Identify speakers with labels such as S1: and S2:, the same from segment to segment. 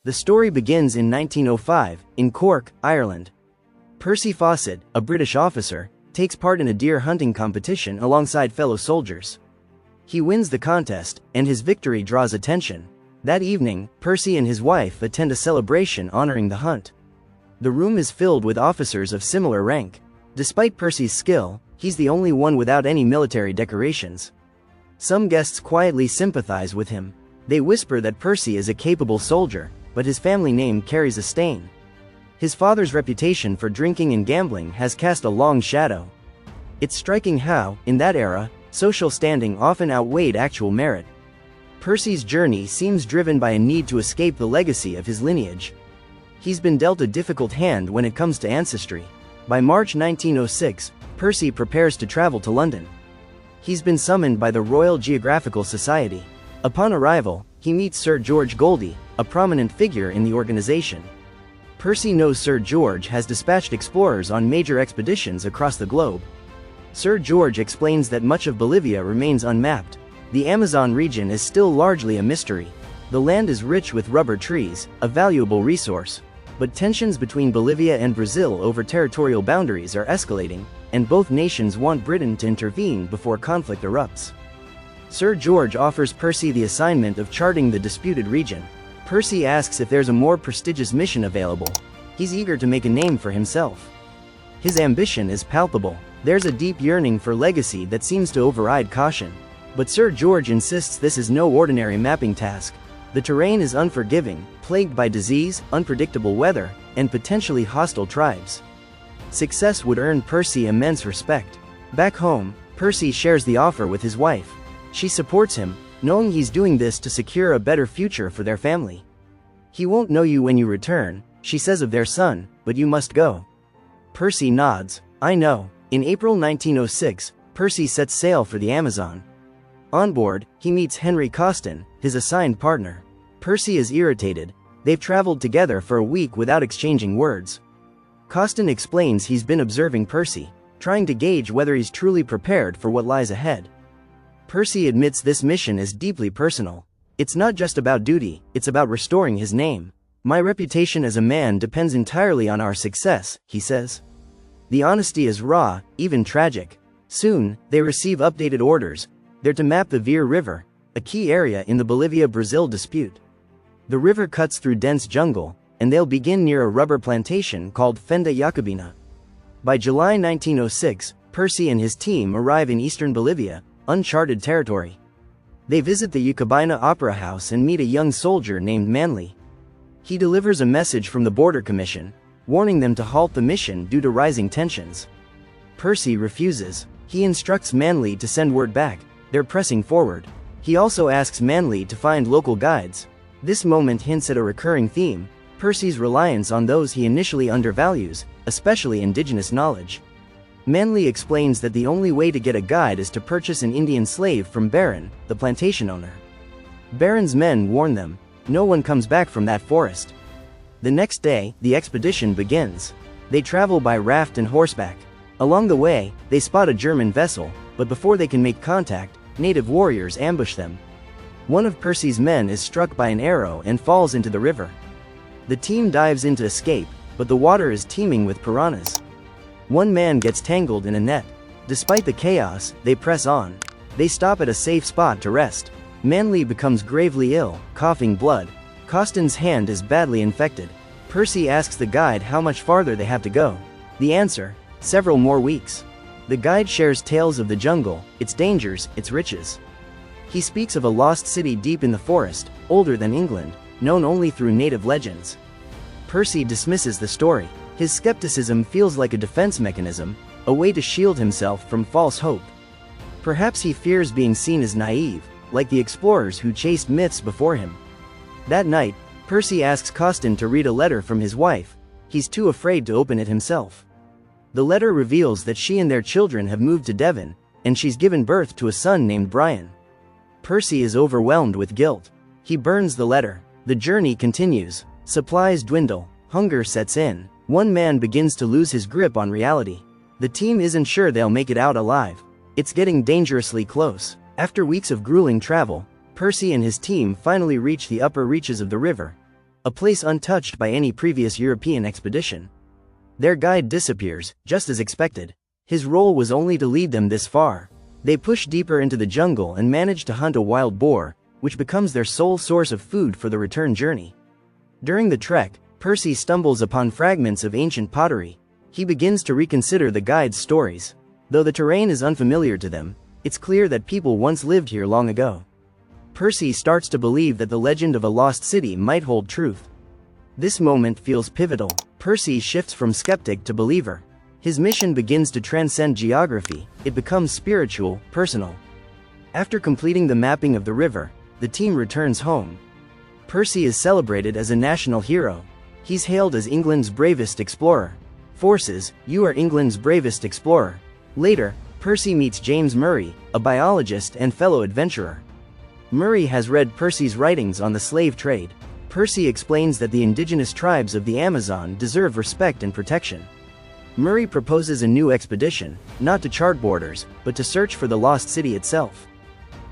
S1: The story begins in 1905, in Cork, Ireland. Percy Fawcett, a British officer, takes part in a deer hunting competition alongside fellow soldiers. He wins the contest, and his victory draws attention. That evening, Percy and his wife attend a celebration honoring the hunt. The room is filled with officers of similar rank. Despite Percy's skill, he's the only one without any military decorations. Some guests quietly sympathize with him. They whisper that Percy is a capable soldier, but his family name carries a stain. His father's reputation for drinking and gambling has cast a long shadow. It's striking how, in that era, social standing often outweighed actual merit. Percy's journey seems driven by a need to escape the legacy of his lineage. He's been dealt a difficult hand when it comes to ancestry. By March 1906, Percy prepares to travel to London. He's been summoned by the Royal Geographical Society. Upon arrival, he meets Sir George Goldie, a prominent figure in the organization. Percy knows Sir George has dispatched explorers on major expeditions across the globe. Sir George explains that much of Bolivia remains unmapped. The Amazon region is still largely a mystery. The land is rich with rubber trees, a valuable resource. But tensions between Bolivia and Brazil over territorial boundaries are escalating, and both nations want Britain to intervene before conflict erupts. Sir George offers Percy the assignment of charting the disputed region. Percy asks if there's a more prestigious mission available. He's eager to make a name for himself. His ambition is palpable. There's a deep yearning for legacy that seems to override caution. But Sir George insists this is no ordinary mapping task. The terrain is unforgiving, plagued by disease, unpredictable weather, and potentially hostile tribes. Success would earn Percy immense respect. Back home, Percy shares the offer with his wife. She supports him, knowing he's doing this to secure a better future for their family. "He won't know you when you return," she says of their son, "but you must go." Percy nods. "I know." In April 1906, Percy sets sail for the Amazon. On board, he meets Henry Coston, his assigned partner. Percy is irritated. They've traveled together for a week without exchanging words. Coston explains he's been observing Percy, trying to gauge whether he's truly prepared for what lies ahead. Percy admits this mission is deeply personal. "It's not just about duty, it's about restoring his name. My reputation as a man depends entirely on our success," he says. The honesty is raw, even tragic. Soon, they receive updated orders. They're to map the Veer River, a key area in the Bolivia-Brazil dispute. The river cuts through dense jungle, and they'll begin near a rubber plantation called Fenda Jacobina. By July 1906, Percy and his team arrive in eastern Bolivia, uncharted territory. They visit the Jacobina Opera House and meet a young soldier named Manly. He delivers a message from the Border Commission, warning them to halt the mission due to rising tensions. Percy refuses. He instructs Manly to send word back. They're pressing forward. He also asks Manly to find local guides. This moment hints at a recurring theme: Percy's reliance on those he initially undervalues, especially indigenous knowledge. Manly explains that the only way to get a guide is to purchase an Indian slave from Baron, the plantation owner. Baron's men warn them, no one comes back from that forest. The next day, the expedition begins. They travel by raft and horseback. Along the way, they spot a German vessel, but before they can make contact, native warriors ambush them. One of Percy's men is struck by an arrow and falls into the river. The team dives in to escape, but the water is teeming with piranhas. One man gets tangled in a net. Despite the chaos, they press on. They stop at a safe spot to rest. Manly becomes gravely ill, coughing blood. Coston's hand is badly infected. Percy asks the guide how much farther they have to go. The answer: several more weeks. The guide shares tales of the jungle, its dangers, its riches. He speaks of a lost city deep in the forest, older than England, known only through native legends. Percy dismisses the story. His skepticism feels like a defense mechanism, a way to shield himself from false hope. Perhaps he fears being seen as naive, like the explorers who chased myths before him. That night, Percy asks Coston to read a letter from his wife. He's too afraid to open it himself. The letter reveals that she and their children have moved to Devon, and she's given birth to a son named Brian. Percy is overwhelmed with guilt. He burns the letter. The journey continues. Supplies dwindle. Hunger sets in. One man begins to lose his grip on reality. The team isn't sure they'll make it out alive. It's getting dangerously close. After weeks of grueling travel, Percy and his team finally reach the upper reaches of the river. a place untouched by any previous European expedition. Their guide disappears, just as expected. His role was only to lead them this far. They push deeper into the jungle and manage to hunt a wild boar, which becomes their sole source of food for the return journey. During the trek, Percy stumbles upon fragments of ancient pottery. He begins to reconsider the guide's stories. Though the terrain is unfamiliar to them, it's clear that people once lived here long ago. Percy starts to believe that the legend of a lost city might hold truth. This moment feels pivotal. Percy shifts from skeptic to believer. His mission begins to transcend geography. It becomes spiritual, personal. After completing the mapping of the river, the team returns home. Percy is celebrated as a national hero. He's hailed as England's bravest explorer. Forces, you are England's bravest explorer. Later, Percy meets James Murray, a biologist and fellow adventurer. Murray has read Percy's writings on the slave trade. Percy explains that the indigenous tribes of the Amazon deserve respect and protection. Murray proposes a new expedition, not to chart borders, but to search for the lost city itself.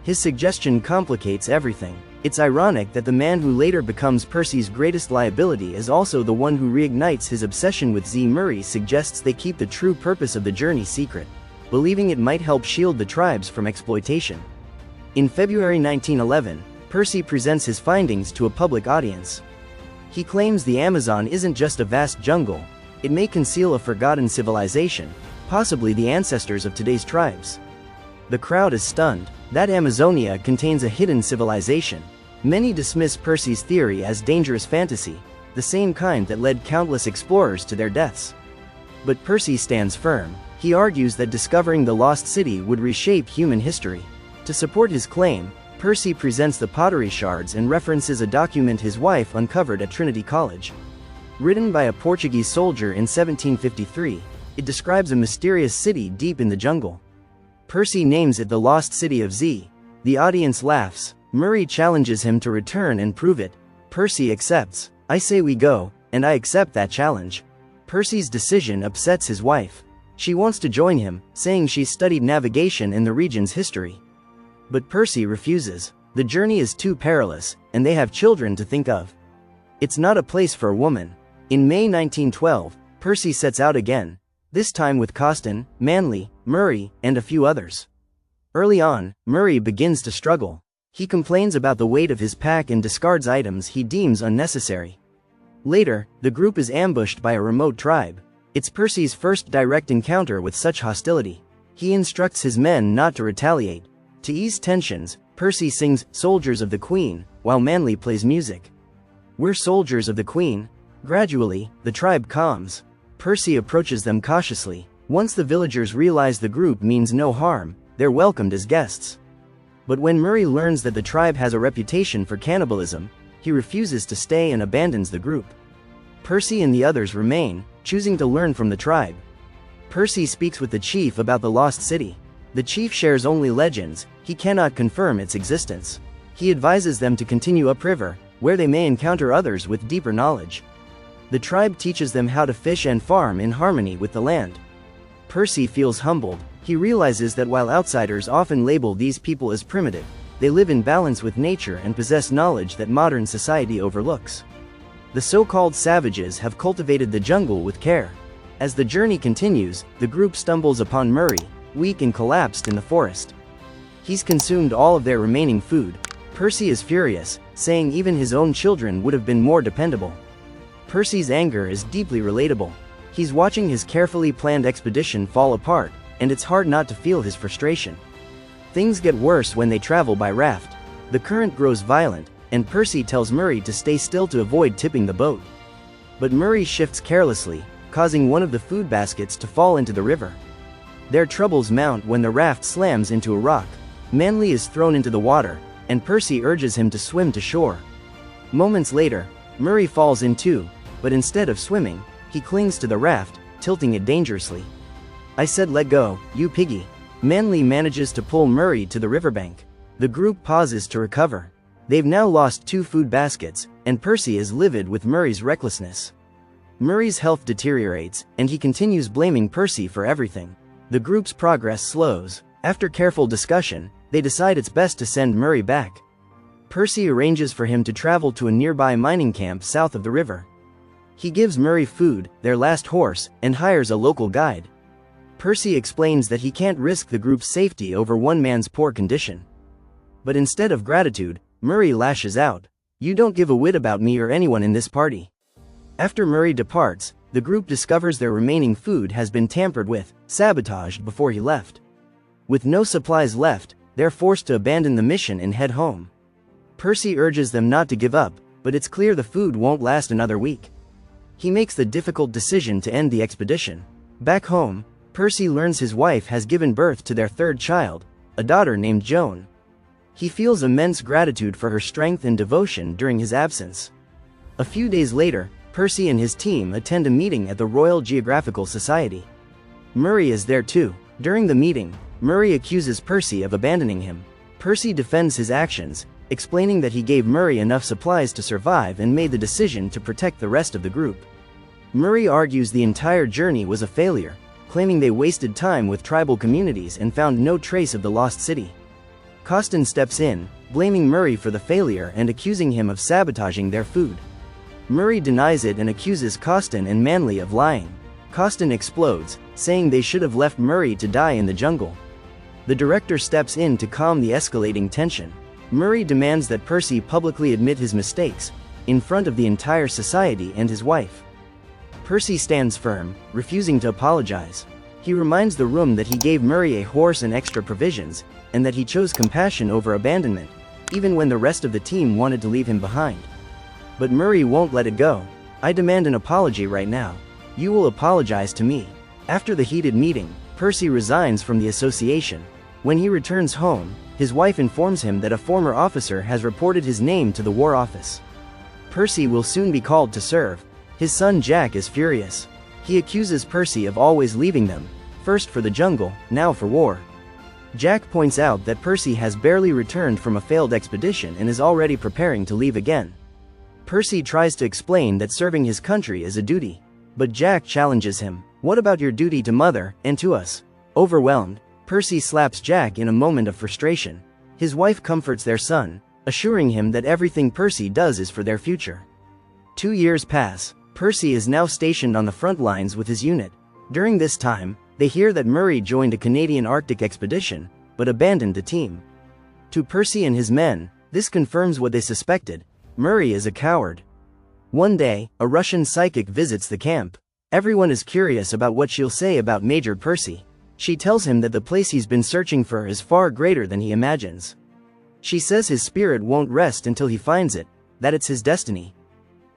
S1: His suggestion complicates everything. It's ironic that the man who later becomes Percy's greatest liability is also the one who reignites his obsession with Z. Murray suggests they keep the true purpose of the journey secret, believing it might help shield the tribes from exploitation. In February 1911, Percy presents his findings to a public audience. He claims the Amazon isn't just a vast jungle, it may conceal a forgotten civilization, possibly the ancestors of today's tribes. The crowd is stunned. That Amazonia contains a hidden civilization. Many dismiss Percy's theory as dangerous fantasy, the same kind that led countless explorers to their deaths. But Percy stands firm. He argues that discovering the lost city would reshape human history. To support his claim, Percy presents the pottery shards and references a document his wife uncovered at Trinity College. Written by a Portuguese soldier in 1753, it describes a mysterious city deep in the jungle. Percy names it the Lost City of Z. The audience laughs. Murray challenges him to return and prove it. Percy accepts. I say we go, and I accept that challenge. Percy's decision upsets his wife. She wants to join him, saying she's studied navigation and the region's history. But Percy refuses. The journey is too perilous, and they have children to think of. It's not a place for a woman. In May 1912, Percy sets out again, this time with Coston, Manley, Murray, and a few others. Early on, Murray begins to struggle. He complains about the weight of his pack and discards items he deems unnecessary. Later, the group is ambushed by a remote tribe. It's Percy's first direct encounter with such hostility. He instructs his men not to retaliate. To ease tensions, Percy sings "Soldiers of the Queen," while Manley plays music. "We're soldiers of the Queen." Gradually, the tribe calms. Percy approaches them cautiously. Once the villagers realize the group means no harm, they're welcomed as guests. But when Murray learns that the tribe has a reputation for cannibalism, he refuses to stay and abandons the group. Percy and the others remain, choosing to learn from the tribe. Percy speaks with the chief about the lost city. The chief shares only legends, he cannot confirm its existence. He advises them to continue upriver, where they may encounter others with deeper knowledge. The tribe teaches them how to fish and farm in harmony with the land. Percy feels humbled. He realizes that while outsiders often label these people as primitive, they live in balance with nature and possess knowledge that modern society overlooks. The so-called savages have cultivated the jungle with care. As the journey continues, the group stumbles upon Murray, weak and collapsed in the forest. He's consumed all of their remaining food. Percy is furious, saying even his own children would have been more dependable. Percy's anger is deeply relatable. He's watching his carefully planned expedition fall apart, and it's hard not to feel his frustration. Things get worse when they travel by raft. The current grows violent, and Percy tells Murray to stay still to avoid tipping the boat. But Murray shifts carelessly, causing one of the food baskets to fall into the river. Their troubles mount when the raft slams into a rock. Manley is thrown into the water, and Percy urges him to swim to shore. Moments later, Murray falls in too, but instead of swimming, he clings to the raft, tilting it dangerously. "I said let go, you piggy." Manley manages to pull Murray to the riverbank. The group pauses to recover. They've now lost 2 food baskets, and Percy is livid with Murray's recklessness. Murray's health deteriorates, and he continues blaming Percy for everything. The group's progress slows. After careful discussion, they decide it's best to send Murray back. Percy arranges for him to travel to a nearby mining camp south of the river. He gives Murray food, their last horse, and hires a local guide. Percy explains that he can't risk the group's safety over one man's poor condition. But instead of gratitude, Murray lashes out. "You don't give a whit about me or anyone in this party." After Murray departs, the group discovers their remaining food has been tampered with, sabotaged before he left. With no supplies left, they're forced to abandon the mission and head home. Percy urges them not to give up, but it's clear the food won't last another week. He makes the difficult decision to end the expedition. Back home, Percy learns his wife has given birth to their third child, a daughter named Joan. He feels immense gratitude for her strength and devotion during his absence. A few days later, Percy and his team attend a meeting at the Royal Geographical Society. Murray is there too. During the meeting, Murray accuses Percy of abandoning him. Percy defends his actions, explaining that he gave Murray enough supplies to survive and made the decision to protect the rest of the group. Murray argues the entire journey was a failure, claiming they wasted time with tribal communities and found no trace of the lost city. Costin steps in, blaming Murray for the failure and accusing him of sabotaging their food. Murray denies it and accuses Costin and Manley of lying. Costin explodes, saying they should have left Murray to die in the jungle. The director steps in to calm the escalating tension. Murray demands that Percy publicly admit his mistakes, in front of the entire society and his wife. Percy stands firm, refusing to apologize. He reminds the room that he gave Murray a horse and extra provisions, and that he chose compassion over abandonment, even when the rest of the team wanted to leave him behind. But Murray won't let it go. "I demand an apology right now. You will apologize to me." After the heated meeting, Percy resigns from the association. When he returns home, his wife informs him that a former officer has reported his name to the War Office. Percy will soon be called to serve. His son Jack is furious. He accuses Percy of always leaving them, first for the jungle, now for war. Jack points out that Percy has barely returned from a failed expedition and is already preparing to leave again. Percy tries to explain that serving his country is a duty. But Jack challenges him. "What about your duty to Mother, and to us?" Overwhelmed, Percy slaps Jack in a moment of frustration. His wife comforts their son, assuring him that everything Percy does is for their future. 2 years pass. Percy is now stationed on the front lines with his unit. During this time, they hear that Murray joined a Canadian Arctic expedition, but abandoned the team. To Percy and his men, this confirms what they suspected. Murray is a coward. One day, a Russian psychic visits the camp. Everyone is curious about what she'll say about Major Percy. She tells him that the place he's been searching for is far greater than he imagines. She says his spirit won't rest until he finds it, that it's his destiny.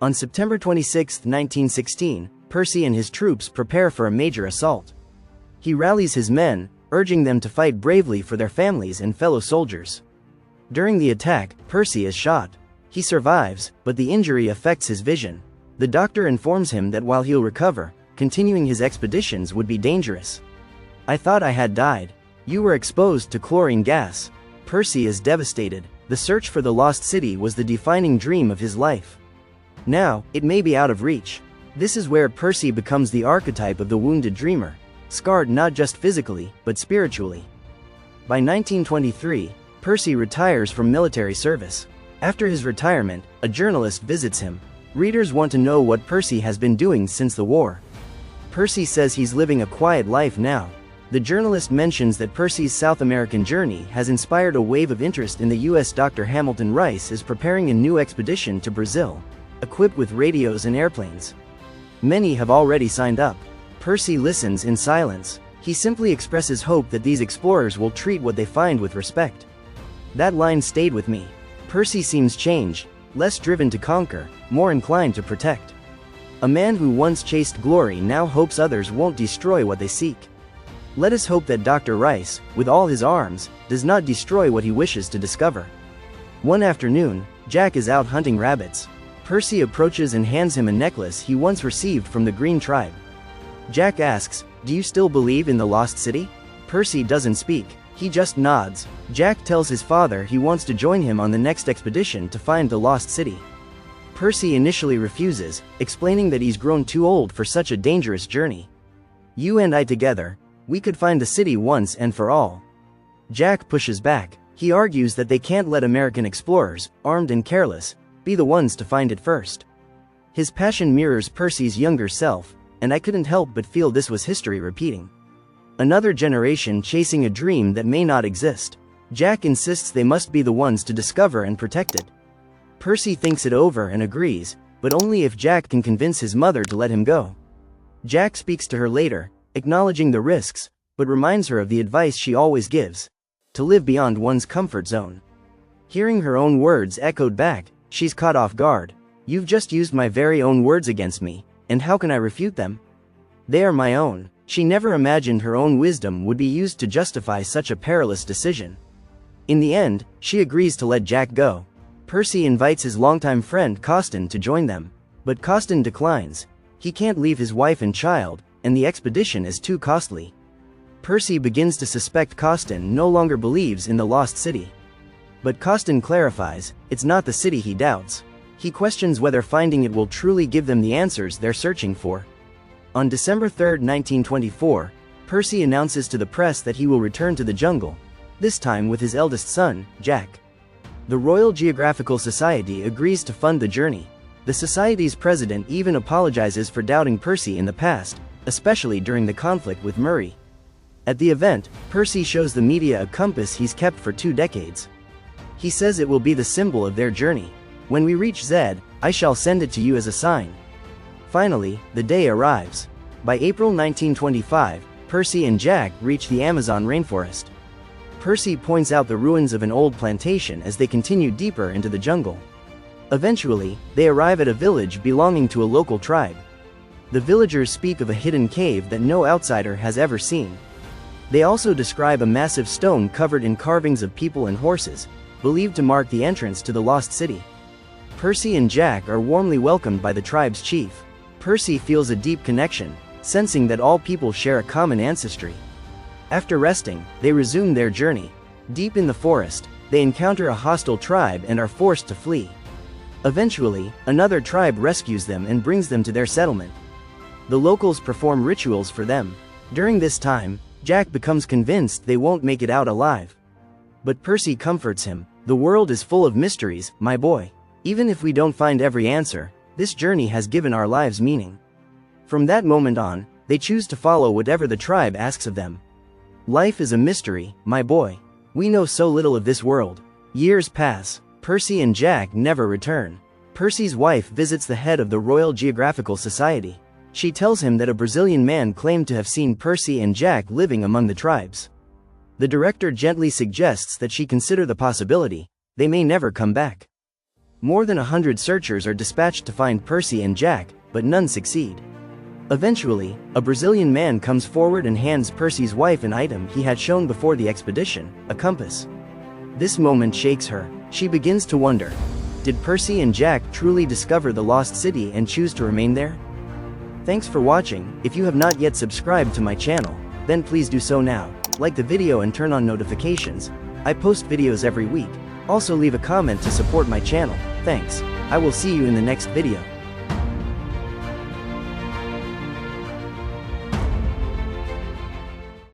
S1: On September 26, 1916, Percy and his troops prepare for a major assault. He rallies his men, urging them to fight bravely for their families and fellow soldiers. During the attack, Percy is shot. He survives, but the injury affects his vision. The doctor informs him that while he'll recover, continuing his expeditions would be dangerous. "I thought I had died. You were exposed to chlorine gas." Percy is devastated. The search for the lost city was the defining dream of his life. Now, it may be out of reach. This is where Percy becomes the archetype of the wounded dreamer, scarred not just physically, but spiritually. By 1923, Percy retires from military service. After his retirement, a journalist visits him. Readers want to know what Percy has been doing since the war. Percy says he's living a quiet life now. The journalist mentions that Percy's South American journey has inspired a wave of interest in the U.S. Dr. Hamilton Rice is preparing a new expedition to Brazil, equipped with radios and airplanes. Many have already signed up. Percy listens in silence. He simply expresses hope that these explorers will treat what they find with respect. That line stayed with me. Percy seems changed, less driven to conquer, more inclined to protect. A man who once chased glory now hopes others won't destroy what they seek. Let us hope that Dr. Rice, with all his arms, does not destroy what he wishes to discover. One afternoon, Jack is out hunting rabbits. Percy approaches and hands him a necklace he once received from the Green tribe. Jack asks, "Do you still believe in the lost city?" Percy doesn't speak. He just nods. Jack tells his father he wants to join him on the next expedition to find the lost city. Percy initially refuses, explaining that he's grown too old for such a dangerous journey. "You and I together, we could find the city once and for all." Jack pushes back. He argues that they can't let American explorers, armed and careless, be the ones to find it first. His passion mirrors Percy's younger self, and I couldn't help but feel this was history repeating. Another generation chasing a dream that may not exist. Jack insists they must be the ones to discover and protect it. Percy thinks it over and agrees, but only if Jack can convince his mother to let him go. Jack speaks to her later, acknowledging the risks, but reminds her of the advice she always gives: to live beyond one's comfort zone. Hearing her own words echoed back, she's caught off guard. You've just used my very own words against me, and how can I refute them? They are my own. She never imagined her own wisdom would be used to justify such a perilous decision. In the end, she agrees to let Jack go. Percy invites his longtime friend Costin to join them, but Costin declines. He can't leave his wife and child, and the expedition is too costly. Percy begins to suspect Costin no longer believes in the lost city. But Costin clarifies, it's not the city he doubts. He questions whether finding it will truly give them the answers they're searching for. On December 3, 1924, Percy announces to the press that he will return to the jungle, this time with his eldest son, Jack. The Royal Geographical Society agrees to fund the journey. The Society's president even apologizes for doubting Percy in the past, especially during the conflict with Murray. At the event, Percy shows the media a compass he's kept for 2 decades. He says it will be the symbol of their journey. When we reach Z, I shall send it to you as a sign. Finally, the day arrives. By April 1925, Percy and Jack reach the Amazon rainforest. Percy points out the ruins of an old plantation as they continue deeper into the jungle. Eventually, they arrive at a village belonging to a local tribe. The villagers speak of a hidden cave that no outsider has ever seen. They also describe a massive stone covered in carvings of people and horses, believed to mark the entrance to the lost city. Percy and Jack are warmly welcomed by the tribe's chief. Percy feels a deep connection, sensing that all people share a common ancestry. After resting, they resume their journey. Deep in the forest, they encounter a hostile tribe and are forced to flee. Eventually, another tribe rescues them and brings them to their settlement. The locals perform rituals for them. During this time, Jack becomes convinced they won't make it out alive. But Percy comforts him. The world is full of mysteries, my boy. Even if we don't find every answer, this journey has given our lives meaning. From that moment on, they choose to follow whatever the tribe asks of them. Life is a mystery, my boy. We know so little of this world. Years pass. Percy and Jack never return. Percy's wife visits the head of the Royal Geographical Society. She tells him that a Brazilian man claimed to have seen Percy and Jack living among the tribes. The director gently suggests that she consider the possibility they may never come back. More than 100 searchers are dispatched to find Percy and Jack, but none succeed. Eventually, a Brazilian man comes forward and hands Percy's wife an item he had shown before the expedition, a compass. This moment shakes her. She begins to wonder, did Percy and Jack truly discover the lost city and choose to remain there? Thanks for watching. If you have not yet subscribed to my channel, then please do so now. Like the video and turn on notifications. I post videos every week. Also leave a comment to support my channel. Thanks. I will see you in the next video.